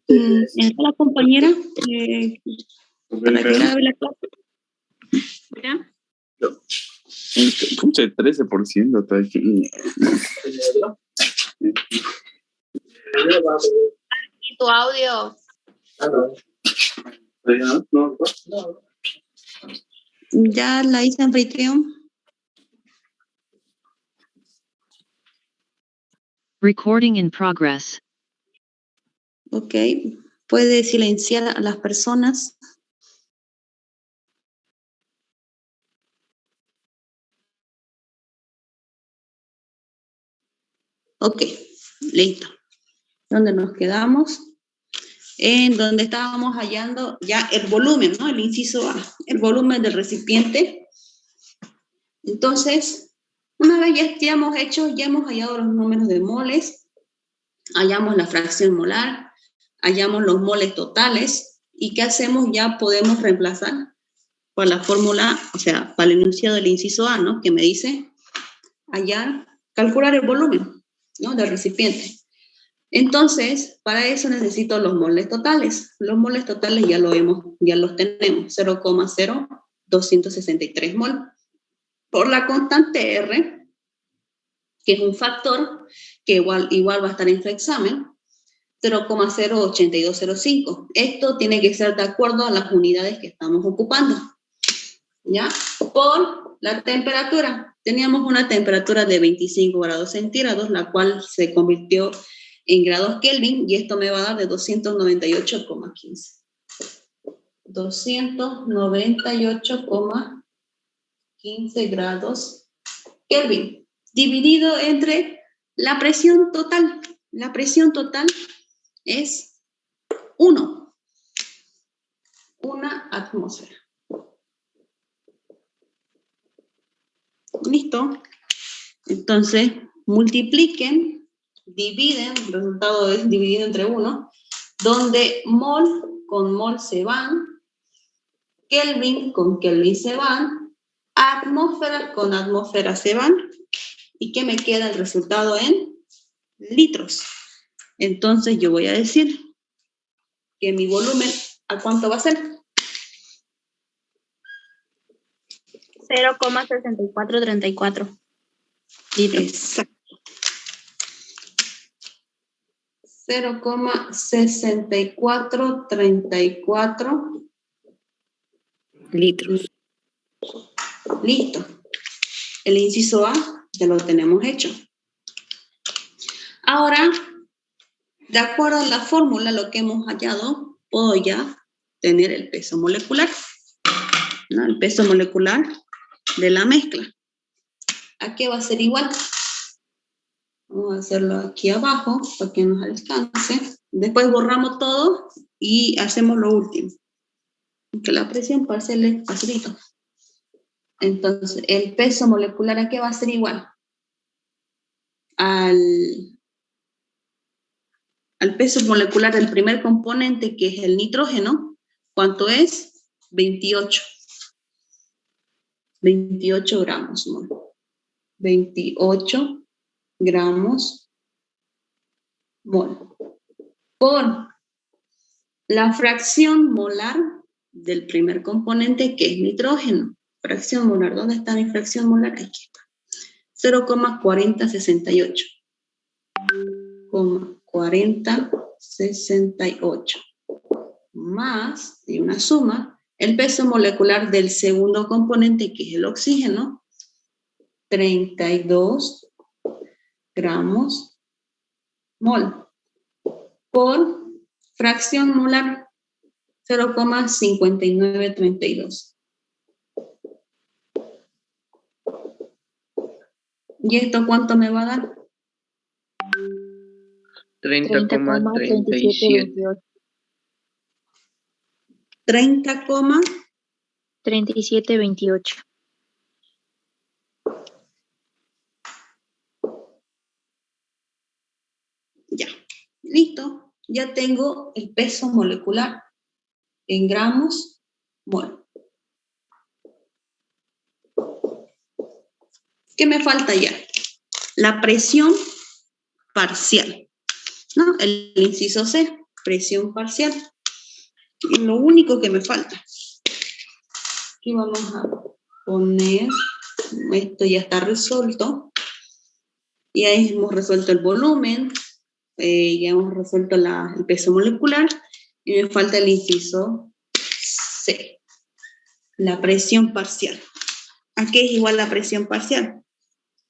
¿Está la compañera para que grabe la clase? ¿Mira? Puse 13% todavía. ¿Y tu audio? No. Ya la hice anfitrión. Recording in progress. Ok. Puede silenciar a las personas. Ok. Listo. ¿Dónde nos quedamos? En donde estábamos hallando ya el volumen, ¿no? El inciso A, el volumen del recipiente. Entonces, una vez ya hemos hallado los números de moles, hallamos la fracción molar, hallamos los moles totales, ¿y qué hacemos? Ya podemos reemplazar por la fórmula, o sea, para el enunciado del inciso A, ¿no? Que me dice hallar, calcular el volumen, ¿no? Del recipiente. Entonces, para eso necesito los moles totales. Los moles totales ya los tenemos, 0,0263 mol. Por la constante R, que es un factor que igual va a estar en su examen, 0,08205. Esto tiene que ser de acuerdo a las unidades que estamos ocupando. ¿Ya? Por la temperatura. Teníamos una temperatura de 25 grados centígrados, la cual se convirtió en grados Kelvin, y esto me va a dar de 298,15. 298,15 grados Kelvin, dividido entre la presión total. La presión total es 1. Una atmósfera. ¿Listo? Entonces, multipliquen, dividen, el resultado es dividido entre 1, donde mol con mol se van, Kelvin con Kelvin se van, atmósfera con atmósfera se van, ¿y qué me queda el resultado en litros? Entonces yo voy a decir que mi volumen, ¿a cuánto va a ser? 0,6434 litros. Exacto. 0,6434 Litros. Listo. El inciso A ya lo tenemos hecho. Ahora, de acuerdo a la fórmula, lo que hemos hallado, puedo ya tener el peso molecular, ¿no? El peso molecular de la mezcla. ¿A qué va a ser igual? Vamos a hacerlo aquí abajo para que nos alcance. Después borramos todo y hacemos lo último. Que la presión parcial es facilito. Entonces, el peso molecular, ¿a qué va a ser igual? Al peso molecular del primer componente, que es el nitrógeno. ¿Cuánto es? 28. 28 gramos mol. 28 gramos mol. Por la fracción molar del primer componente, que es nitrógeno. Fracción molar, ¿dónde está mi fracción molar? Aquí está. 0,4068. 4068. Más, y una suma, el peso molecular del segundo componente, que es el oxígeno, 32 gramos mol. Por fracción molar, 0,5932. ¿Y esto cuánto me va a dar? 30,3728. 3728. Ya, listo. Ya tengo el peso molecular en gramos mol. ¿Qué me falta ya? La presión parcial, ¿no? El inciso C, presión parcial. Y lo único que me falta. Aquí vamos a poner, esto ya está resuelto. Y ahí hemos resuelto el volumen, ya hemos resuelto el peso molecular, y me falta el inciso C, la presión parcial. ¿A qué es igual la presión parcial?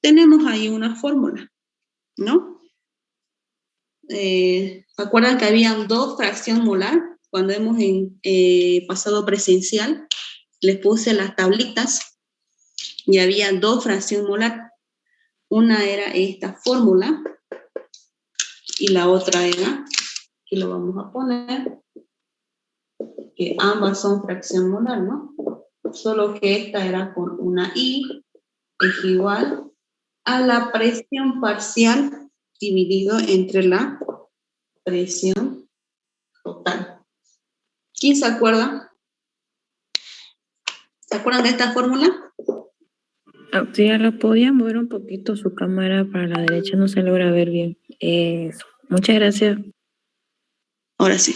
Tenemos ahí una fórmula, ¿no? ¿Se acuerdan que habían 2 fracción molar? Cuando hemos pasado presencial, les puse las tablitas y había 2 fracción molar. Una era esta fórmula y la otra era, aquí lo vamos a poner, que ambas son fracción molar, ¿no? Solo que esta era con una I, es igual a la presión parcial dividido entre la presión total. ¿Quién se acuerda? ¿Se acuerdan de esta fórmula? Auxiliar, ¿podía mover un poquito su cámara para la derecha? No se logra ver bien. Eso. Muchas gracias. Ahora sí.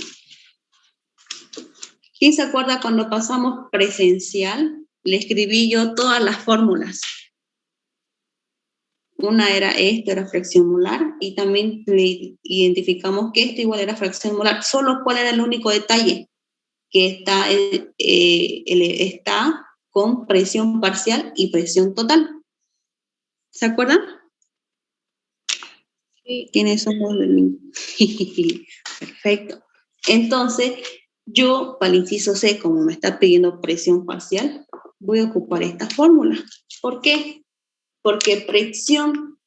¿Quién se acuerda cuando pasamos presencial? Le escribí yo todas las fórmulas. Una era esto, era fracción molar, y también le identificamos que esto igual era fracción molar. Solo cuál era el único detalle, que está con presión parcial y presión total. ¿Se acuerdan? Sí. ¿Quiénes somos? Perfecto. Entonces, yo para el inciso C, como me está pidiendo presión parcial, voy a ocupar esta fórmula. ¿Por qué? Porque presión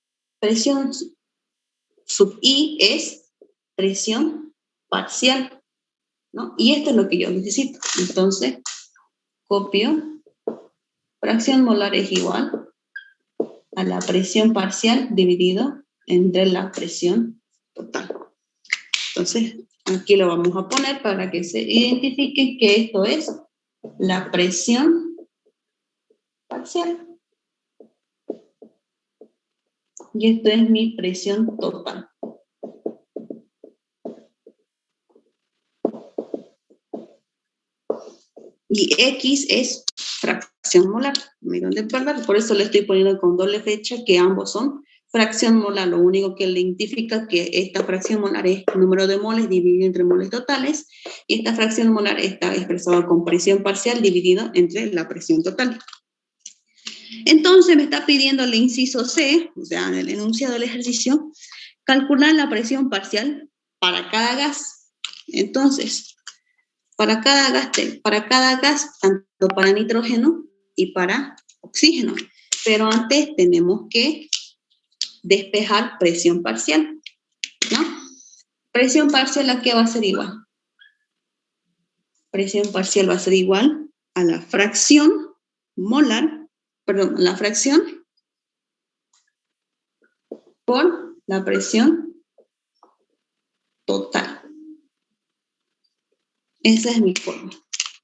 sub I es presión parcial, ¿no? Y esto es lo que yo necesito. Entonces, copio, fracción molar es igual a la presión parcial dividido entre la presión total. Entonces, aquí lo vamos a poner para que se identifique que esto es la presión parcial. Y esto es mi presión total. Y X es fracción molar. Miren de verdad, por eso le estoy poniendo con doble fecha que ambos son fracción molar. Lo único que le identifica que esta fracción molar es el número de moles dividido entre moles totales, y esta fracción molar está expresada con presión parcial dividido entre la presión total. Entonces me está pidiendo el inciso C, o sea, en el enunciado del ejercicio, calcular la presión parcial para cada gas. Entonces, para cada gas, tanto para nitrógeno y para oxígeno. Pero antes tenemos que despejar presión parcial, ¿no? Presión parcial, ¿a qué va a ser igual? Presión parcial va a ser igual a la fracción molar, perdón, la fracción por la presión total. Esa es mi forma.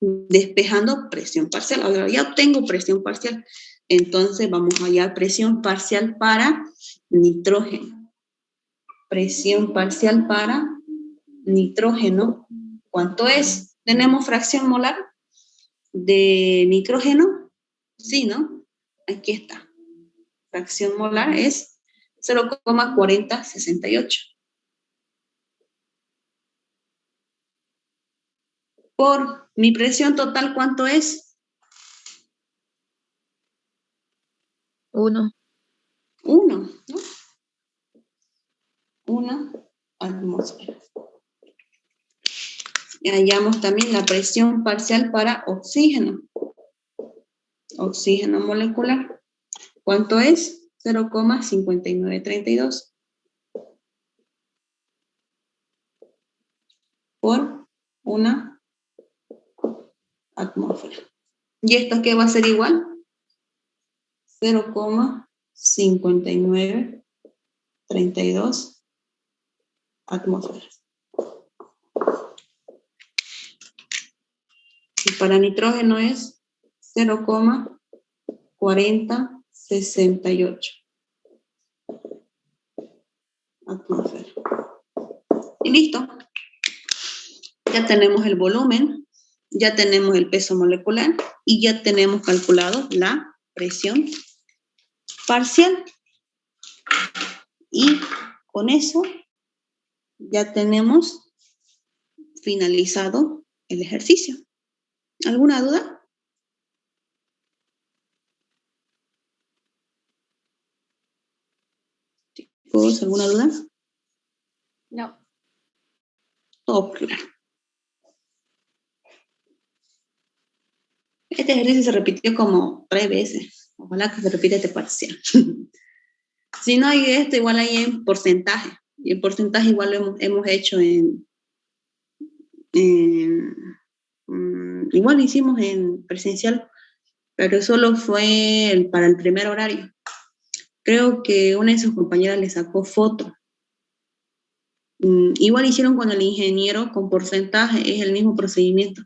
Despejando presión parcial. Ahora ya obtengo presión parcial. Entonces vamos a hallar presión parcial para nitrógeno. Presión parcial para nitrógeno. ¿Cuánto es? ¿Tenemos fracción molar de nitrógeno? Sí, ¿no? Aquí está. Fracción molar es 0,4068. Por mi presión total, ¿cuánto es? 1. 1, ¿no? 1 atmósfera. Y hallamos también la presión parcial para oxígeno. Oxígeno molecular. ¿Cuánto es? 0,5932. Por una atmósfera. ¿Y esto qué va a ser igual? 0,5932 atmósferas. Y para nitrógeno es 0,4068 atmósfera. Y listo. Ya tenemos el volumen, ya tenemos el peso molecular y ya tenemos calculado la presión parcial. Y con eso ya tenemos finalizado el ejercicio. ¿Alguna duda? Chicos, ¿alguna duda? No. Todo claro. Este ejercicio se repitió como 3 veces. Ojalá que se repita este parcial. Si no hay esto, igual hay en porcentaje. Y el porcentaje igual lo hemos hecho igual lo hicimos en presencial, pero solo fue para el primer horario. Creo que una de sus compañeras le sacó foto. Igual hicieron con el ingeniero con porcentaje, es el mismo procedimiento.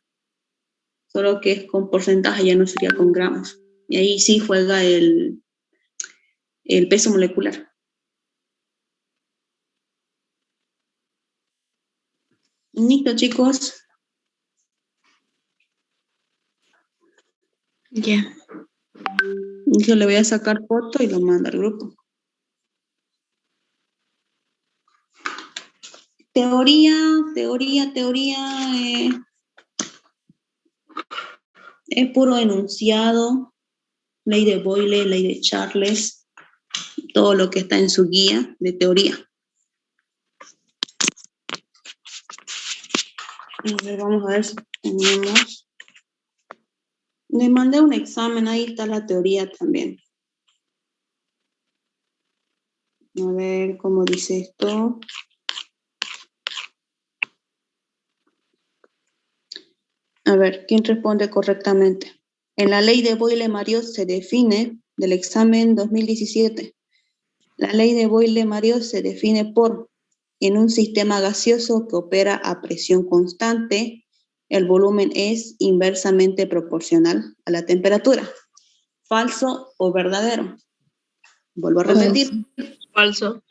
Solo que es con porcentaje, ya no sería con gramos. Y ahí sí juega el peso molecular. Listo, chicos. Ya. Yo le voy a sacar foto y lo mando al grupo. Teoría. Es puro enunciado, ley de Boyle, ley de Charles, todo lo que está en su guía de teoría. A ver, vamos a ver si tenemos. Les mandé un examen, ahí está la teoría también. A ver cómo dice esto. A ver, ¿quién responde correctamente? En la ley de Boyle-Mariot se define, del examen 2017, la ley de Boyle-Mariot se define por, en un sistema gaseoso que opera a presión constante, el volumen es inversamente proporcional a la temperatura. ¿Falso o verdadero? Vuelvo a repetir. Falso.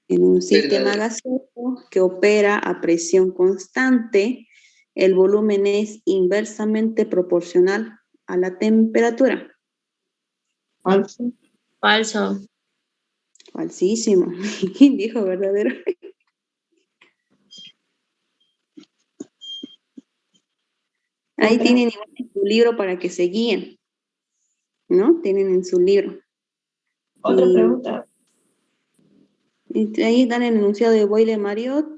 En un sistema gaseoso que opera a presión constante, el volumen es inversamente proporcional a la temperatura. Falso. Falso. Falsísimo. ¿Quién dijo verdadero? Ahí tienen en su libro para que se guíen, ¿no? Tienen en su libro. Otra pregunta. Y ahí están el enunciado de Boyle-Mariot.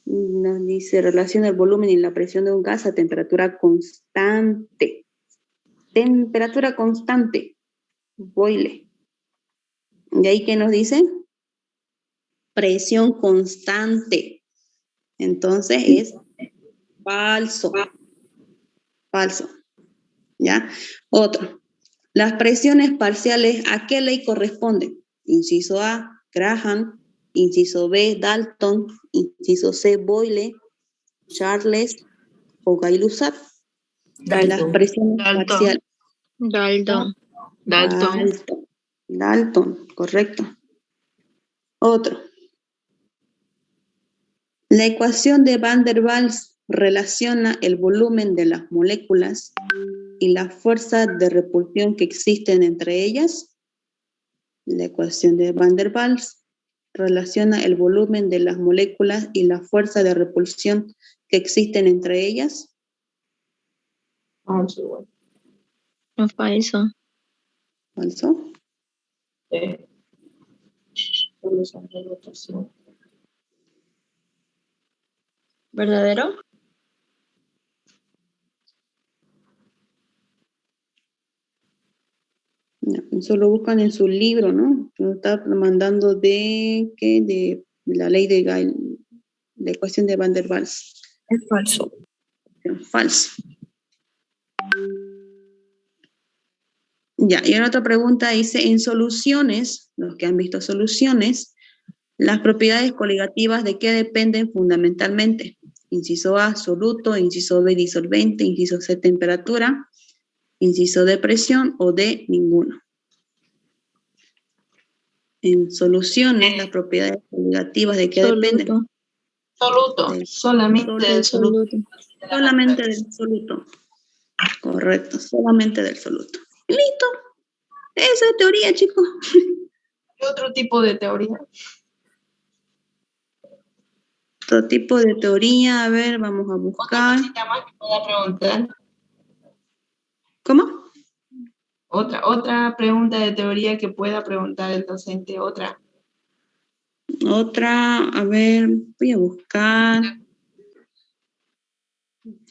Nos dice, relaciona el volumen y la presión de un gas a temperatura constante. Temperatura constante. Boyle. ¿Y ahí qué nos dice? Presión constante. Entonces es falso. Falso. ¿Ya? Otro. Las presiones parciales, ¿a qué ley corresponden? Inciso A, Graham. Inciso B, Dalton. Inciso C, Boyle, Charles o Gay-Lussac. Las presiones parciales. Dalton, correcto. Otro. La ecuación de Van der Waals relaciona el volumen de las moléculas y la fuerza de repulsión que existen entre ellas. La ecuación de Van der Waals relaciona el volumen de las moléculas y la fuerza de repulsión que existen entre ellas. Falso. Falso. ¿Falso? ¿Verdadero? Eso lo buscan en su libro, ¿no? Lo está mandando de la ley de Gay, la ecuación de Van der Waals. Es falso. Falso. Ya, y en otra pregunta dice, en soluciones, los que han visto soluciones, las propiedades coligativas ¿de qué dependen fundamentalmente? Inciso A, soluto, inciso B, disolvente, inciso C, temperatura, inciso D, presión o D, ninguno. en soluciones, las propiedades obligativas de qué dependen. Soluto. Soluto. Del Solamente soluto. del soluto. Soluto. Solamente del soluto. Correcto, solamente del soluto. Listo. Eso es teoría, chicos. ¿Qué otro tipo de teoría? Otro tipo de teoría, a ver, vamos a Otra buscar. cosita más que pueda preguntar. ¿Cómo? Otra pregunta de teoría que pueda preguntar el docente. Otra. Otra, a ver, voy a buscar.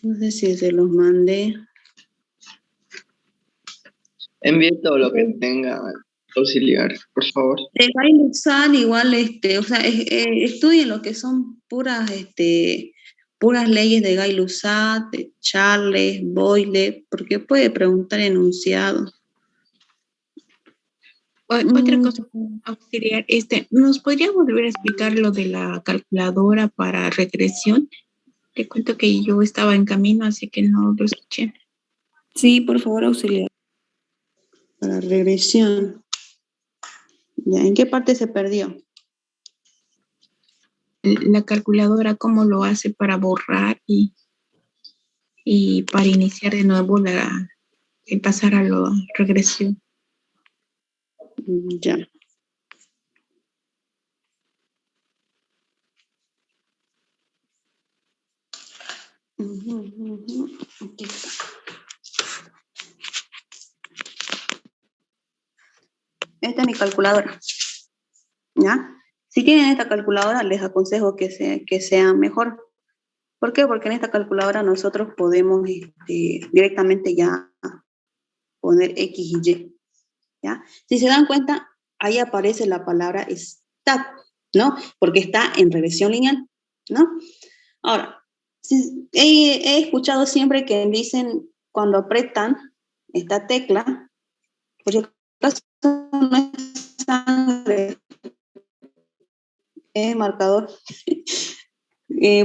No sé si se los mandé. Envíe todo lo que tenga auxiliar, por favor. De Gay-Lussac igual, o sea, estudien lo que son puras leyes de Gay-Lussac, de Charles, Boyle, porque puede preguntar enunciado. Otra cosa auxiliar, ¿nos podría volver a explicar lo de la calculadora para regresión? Te cuento que yo estaba en camino, así que no lo escuché. Sí, por favor, auxiliar. Para regresión. Ya, ¿en qué parte se perdió? La calculadora, ¿cómo lo hace para borrar y para iniciar de nuevo el pasar a la regresión? Ya. Aquí está. Esta es mi calculadora. ¿Ya? Si tienen esta calculadora, les aconsejo que sea mejor. ¿Por qué? Porque en esta calculadora nosotros podemos directamente ya poner X y Y. ¿Ya? Si se dan cuenta, ahí aparece la palabra stack, ¿no? Porque está en regresión lineal, ¿no? Ahora, he escuchado siempre que dicen cuando apretan esta tecla, por si acaso no es sangre, es marcador.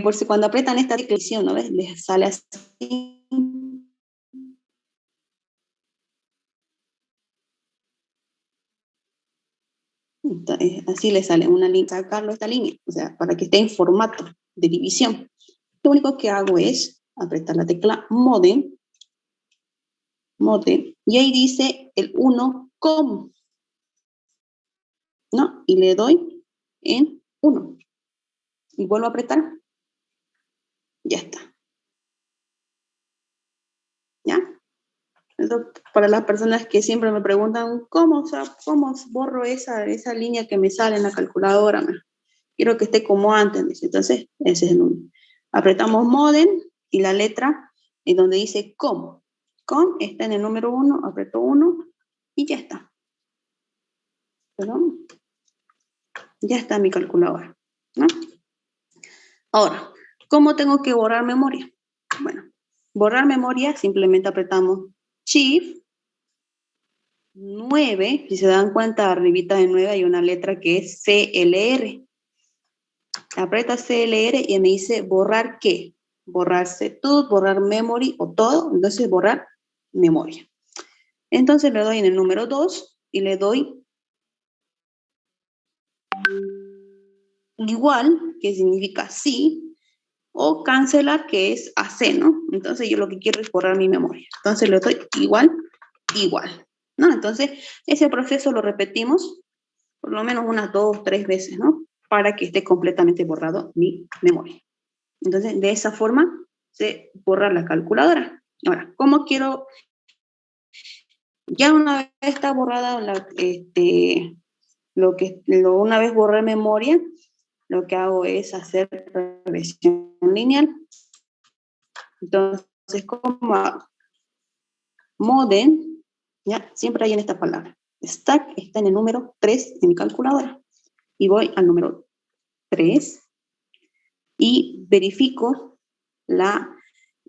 Por si cuando apretan esta tecla, ¿no ves? Les sale así. Así le sale una línea, sacarlo esta línea, o sea, para que esté en formato de división. Lo único que hago es apretar la tecla modem, y ahí dice el 1 com, ¿no? Y le doy en 1. Y vuelvo a apretar. Ya está. ¿Ya? Eso para las personas que siempre me preguntan, ¿cómo borro esa línea que me sale en la calculadora? Quiero que esté como antes. Entonces, ese es el 1. Apretamos modem y la letra en donde dice com. Com está en el número 1, aprieto 1 y ya está. ¿Perdón? Ya está mi calculadora, ¿no? Ahora, ¿cómo tengo que borrar memoria? Bueno, borrar memoria simplemente apretamos Shift 9. Si se dan cuenta, arribita de 9 hay una letra que es CLR. Aprieta CLR y me dice borrar qué. Borrarse todo, borrar memory o todo, entonces borrar memoria. Entonces le doy en el número 2 y le doy igual, que significa sí, o cancelar, que es hacer, ¿no? Entonces yo lo que quiero es borrar mi memoria. Entonces le doy igual, ¿no? Entonces ese proceso lo repetimos por lo menos unas 2 o 3 veces, ¿no? Para que esté completamente borrado mi memoria. Entonces de esa forma se borra la calculadora. Ahora, ¿cómo quiero? Ya una vez está borrada una vez borré memoria, lo que hago es hacer regresión lineal. Entonces, ¿cómo hago? Modem, ya, siempre hay en esta palabra. Stack está en el número 3 de mi calculadora. Y voy al número 3 y verifico la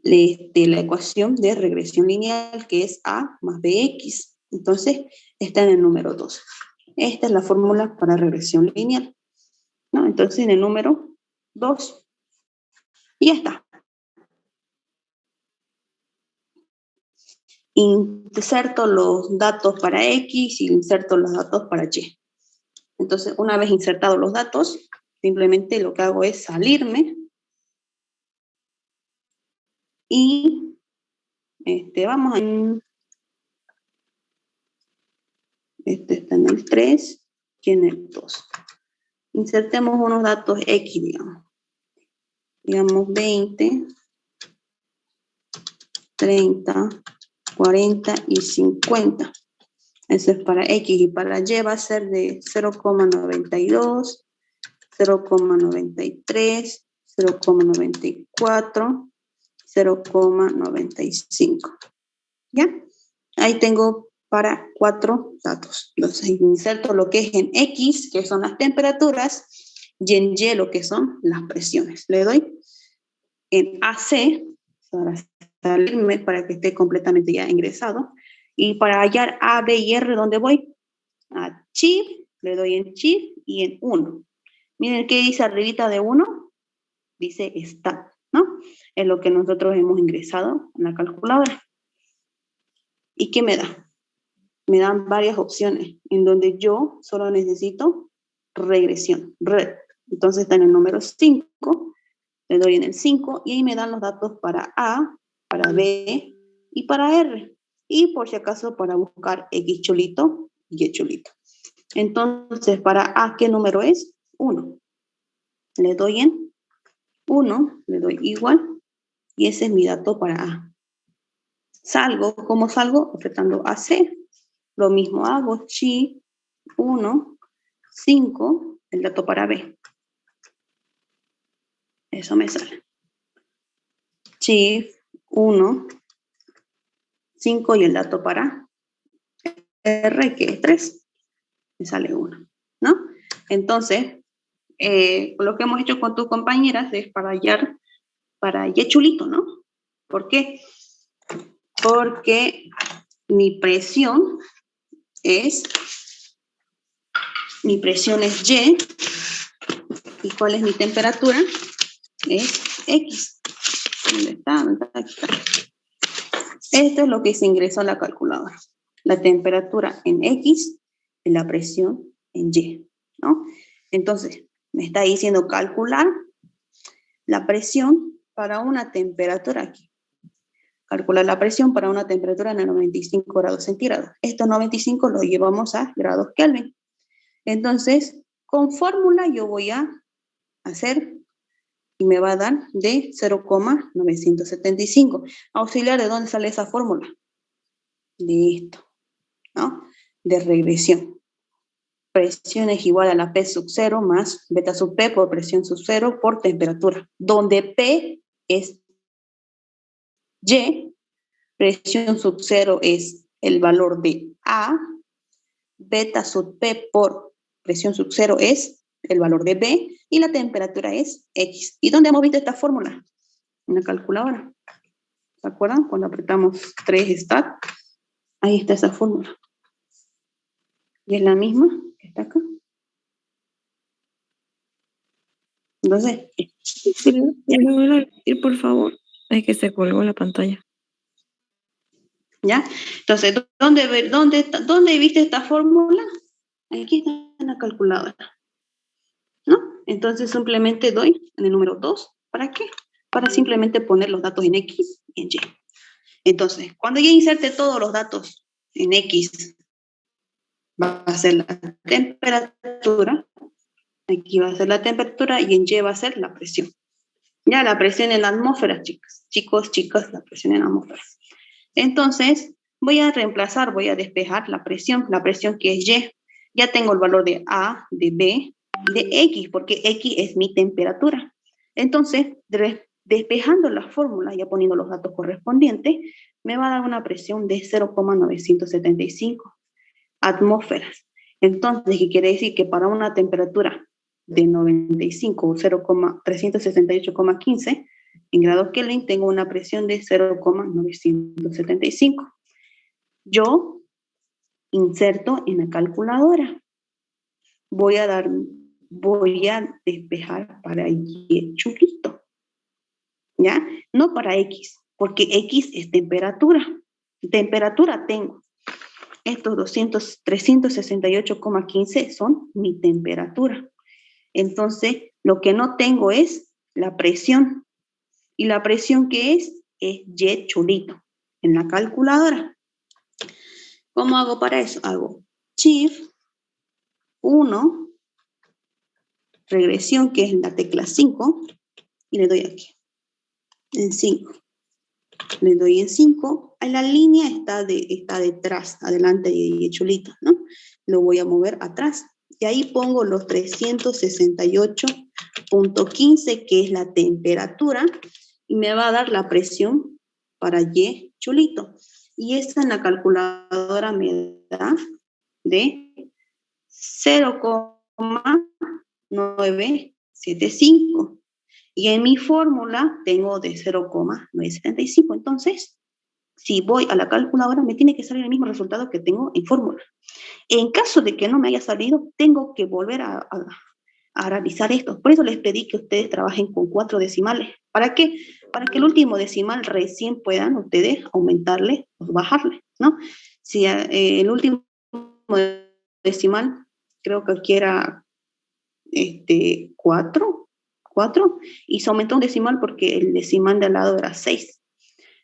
ecuación de regresión lineal, que es A más BX. Entonces, está en el número 2. Esta es la fórmula para regresión lineal, ¿no? Entonces, en el número 2. Y ya está. Inserto los datos para X y inserto los datos para Y. Entonces, una vez insertados los datos, simplemente lo que hago es salirme y vamos a... Este está en el 3 y en el 2. Insertemos unos datos X, digamos. Digamos 20, 30, 40 y 50. Eso es para X, y para Y va a ser de 0,92, 0,93, 0,94, 0,95. ¿Ya? Ahí tengo para 4 datos. Entonces inserto lo que es en X, que son las temperaturas, y en Y lo que son las presiones. Le doy en AC, para salirme, para que esté completamente ya ingresado. Y para hallar A, B y R, ¿dónde voy? A Shift, le doy en Shift y en 1. Miren qué dice arribita de 1, dice Stat, ¿no? Es lo que nosotros hemos ingresado en la calculadora. ¿Y qué me da? Me dan varias opciones, en donde yo solo necesito regresión, red. Entonces está en el número 5, le doy en el 5 y ahí me dan los datos para A, para B y para R. Y por si acaso para buscar X chulito y Y chulito. Entonces para A, ¿qué número es? 1. Le doy en 1, le doy igual y ese es mi dato para A. Salgo, ¿cómo salgo? Apretando AC. Lo mismo hago, Shift 1, 5, el dato para B. Eso me sale. Shift 1, 5 y el dato para R, que es 3. Me sale 1, ¿no? Entonces, lo que hemos hecho con tus compañeras es para hallar, para Y chulito, ¿no? ¿Por qué? Porque mi presión es Y. ¿Y cuál es mi temperatura? Es X. ¿Dónde está? ¿Dónde está? Aquí está. Esto es lo que se ingresó a la calculadora. La temperatura en X y la presión en Y, ¿no? Entonces, me está diciendo calcular la presión para una temperatura aquí. Calcular la presión para una temperatura de 95 grados centígrados. Estos 95 los llevamos a grados Kelvin. Entonces, con fórmula yo voy a hacer y me va a dar de 0,975. Auxiliar, ¿de dónde sale esa fórmula? De esto, ¿no? De regresión. Presión es igual a la P sub 0 más beta sub P por presión sub 0 por temperatura, donde P es Y, presión sub 0 es el valor de A, beta sub P por presión sub 0 es el valor de B, y la temperatura es X. ¿Y dónde hemos visto esta fórmula? En la calculadora. ¿Se acuerdan? Cuando apretamos 3 stat, ahí está esa fórmula. Y es la misma que está acá. Entonces, ¿Me voy a repetir, por favor? Es que se colgó la pantalla. ¿ya? Entonces, ¿dónde viste esta fórmula? Aquí está en la calculadora, ¿no? Entonces, simplemente doy en el número 2. ¿Para qué? Para simplemente poner los datos en X y en Y. Entonces, cuando ya inserte todos los datos en X, va a ser la temperatura, aquí va a ser la temperatura y en Y va a ser la presión. Ya, la presión en la atmósfera, chicas, la presión en la atmósfera. Entonces, voy a reemplazar, voy a despejar la presión que es Y. Ya tengo el valor de A, de B, de X, porque X es mi temperatura. Entonces, despejando la fórmula, ya poniendo los datos correspondientes, me va a dar una presión de 0,975 atmósferas. Entonces, ¿qué quiere decir? Que para una temperatura de 95 o 368,15 en grados Kelvin tengo una presión de 0,975. Yo inserto en la calculadora. Voy a despejar para Y chulito, ¿ya? No para X, porque X es temperatura. Temperatura tengo. estos 368,15 son mi temperatura. Entonces, lo que no tengo es la presión. ¿Y la presión qué es? Es Y chulito en la calculadora. ¿Cómo hago para eso? Hago Shift 1, regresión, que es la tecla 5, y le doy aquí, en 5. Le doy en 5, la línea está detrás, adelante y chulito, ¿no? Lo voy a mover atrás. Y ahí pongo los 368,15, que es la temperatura, y me va a dar la presión para Y chulito. Y esta en la calculadora me da de 0,975. Y en mi fórmula tengo de 0,975. Entonces, si voy a la calculadora, me tiene que salir el mismo resultado que tengo en fórmula. En caso de que no me haya salido, tengo que volver a realizar esto. Por eso les pedí que ustedes trabajen con 4 decimales. ¿Para qué? Para que el último decimal recién puedan ustedes aumentarle o bajarle, ¿no? Si el último decimal, creo que aquí era 4, y se aumentó un decimal porque el decimal de al lado era 6.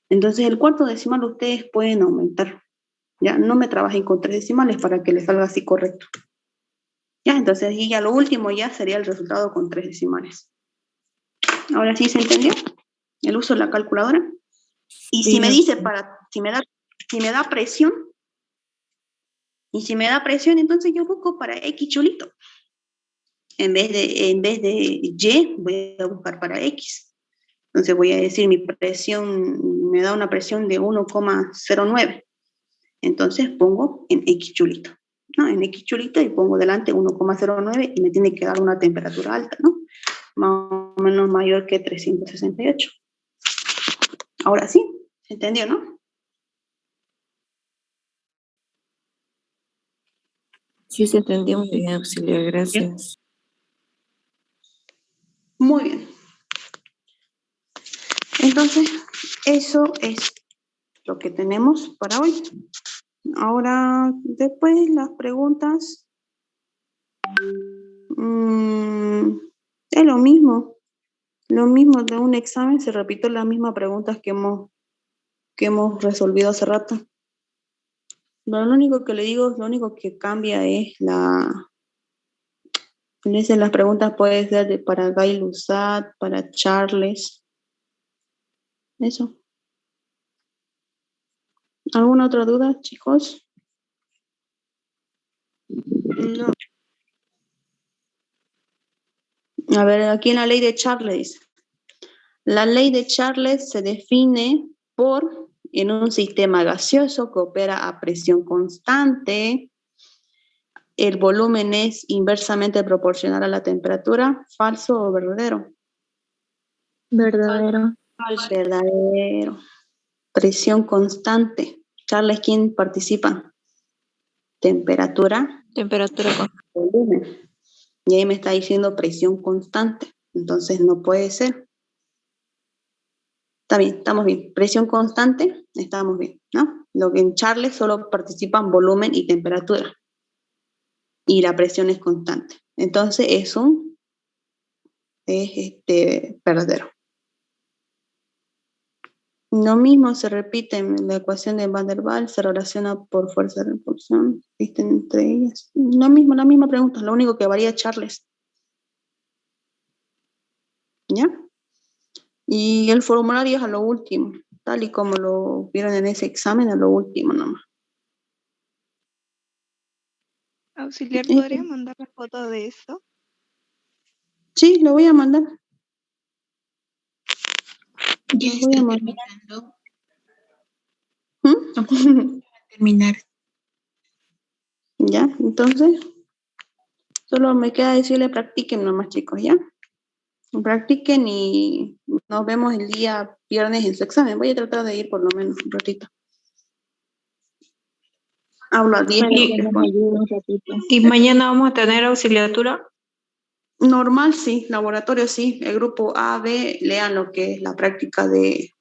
Entonces el cuarto decimal ustedes pueden aumentar. Ya, no me trabajen con 3 decimales para que les salga así correcto. Ya, entonces y ya lo último ya sería el resultado con 3 decimales. Ahora sí se entendió el uso de la calculadora. Y si me dice si me da presión, entonces yo busco para X chulito. En vez de Y, voy a buscar para X. Entonces voy a decir mi presión, me da una presión de 1,09. Entonces pongo en X chulito, ¿no? En X chulito y pongo delante 1,09 y me tiene que dar una temperatura alta, ¿no? Más o menos mayor que 368. Ahora sí, ¿se entendió, no? Sí, se entendió muy bien, auxiliar, gracias. Muy bien. Entonces, eso es lo que tenemos para hoy. Ahora, después las preguntas. Es lo mismo. Lo mismo de un examen, se repiten las mismas preguntas que hemos resolvido hace rato. Lo único que le digo, lo único que cambia es las preguntas puede ser para Gail Lusat, para Charles. Eso. ¿Alguna otra duda, chicos? No. A ver, aquí en la ley de Charles. La ley de Charles se define en un sistema gaseoso que opera a presión constante, el volumen es inversamente proporcional a la temperatura, ¿falso o verdadero? Verdadero. Verdadero. Presión constante. Charles, ¿quién participa? Temperatura. Temperatura con Volumen. Y ahí me está diciendo presión constante. Entonces no puede ser. Está bien, estamos bien. Presión constante, estamos bien, ¿no? Lo que en Charles solo participan volumen y temperatura. Y la presión es constante. Entonces es verdadero. Lo mismo se repite en la ecuación de Van der Waals, se relaciona por fuerza de repulsión, existen entre ellas. Lo mismo, la misma pregunta, lo único que varía es Charles. ¿Ya? Y el formulario es a lo último, tal y como lo vieron en ese examen, a lo último nomás. Auxiliar, ¿podría mandar la foto de esto? Sí, lo voy a mandar. Ya Lo voy a está mandar. terminando. Terminar. Ya, entonces, solo me queda decirle practiquen nomás, chicos, ¿ya? Practiquen y nos vemos el día viernes en su examen. Voy a tratar de ir por lo menos un ratito. Hablo a 10 después. ¿Y mañana vamos a tener auxiliatura? Normal, sí. Laboratorio, sí. El grupo A, B, lean lo que es la práctica de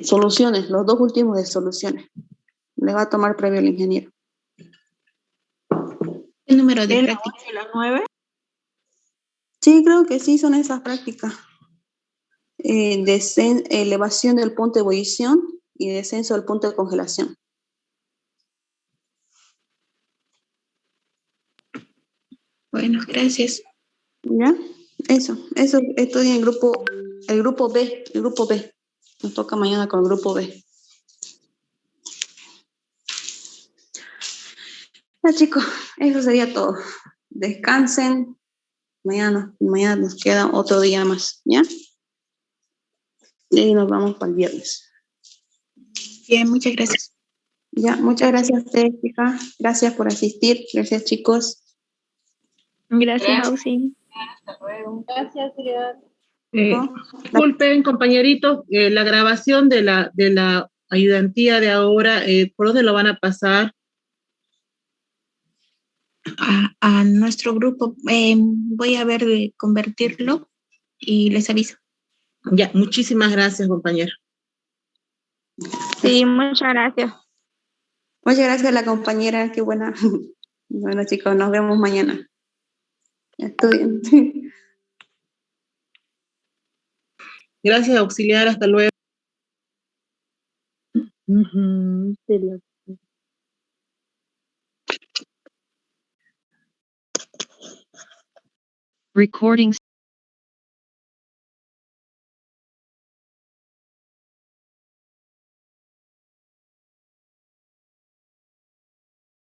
soluciones, los dos últimos de soluciones. Le va a tomar previo el ingeniero. ¿Qué número de ¿En práctica? la 9? Sí, creo que sí son esas prácticas. Elevación del punto de ebullición y descenso del punto de congelación. Bueno, gracias. ¿Ya? Eso estoy en el grupo B, Nos toca mañana con el grupo B. Ya, chicos, eso sería todo. Descansen. Mañana nos queda otro día más, ¿ya? Y ahí nos vamos para el viernes. Bien, muchas gracias. Ya, muchas gracias, Jessica. Gracias por asistir. Gracias, chicos. Gracias, Auxi. ¿No? Disculpen, compañeritos, la grabación de la ayudantía de ahora, ¿por dónde lo van a pasar? A nuestro grupo. Voy a ver de convertirlo y les aviso. Ya, muchísimas gracias, compañero. Sí, muchas gracias. Muchas gracias a la compañera, qué buena. Bueno, chicos, nos vemos mañana. Ya estudien. Gracias, auxiliar, hasta luego. Recording